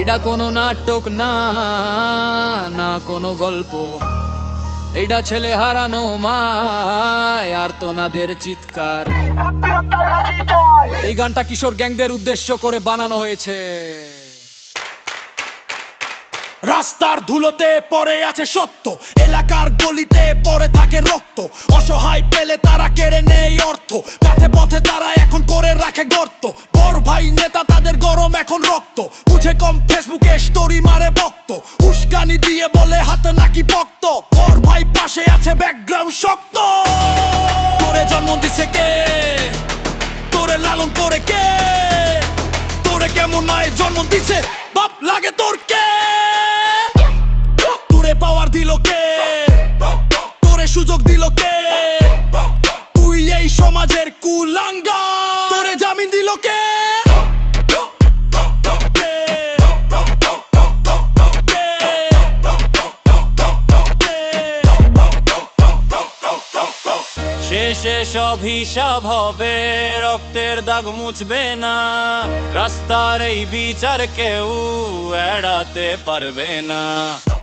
এটা কোনো নাটক না, না কোনো গল্প, এটা ছেলে হারানো মায় আর তোনাদের চিৎকার। এই গানটা কিশোর গ্যাংদের উদ্দেশ্য করে বানানো হয়েছে। রাস্তার ধুলোতে পড়ে আছে সত্য, এলাকার গলিতে পড়ে থাকে রক্ত, অসহায় পেলে তারা কেড়ে নেয় অর্থ, পথে পথে তারা এখন করে রাখে গর্ত। বড় ভাই নেতা তাদের গরম এখন রক্ত, বুঝে কম ফেসবুকে স্টোরি মারে বক্ত, উস্কানি দিয়ে বলে হাতে নাকি পক্ত। বড় ভাই পাশে আছে ব্যাকগ্রাউন্ড শক্ত। তোরে জন্ম দিছে কে, তোরে লালন করে কে, তোরে কেমন মায়ের জন্ম দিছে, বাপ লাগে তোর কে, তোরে পাওয়ার দিল কে, তোরে সুযোগ দিল কে, তুই এই সমাজের কুলাঙ্গা, তোরে জামিন দিল কে। শেষে সব হিসাব হবে, রক্তের দাগ মুছবে না, রাস্তার এই বিচার কেউ এড়াতে পারবে না।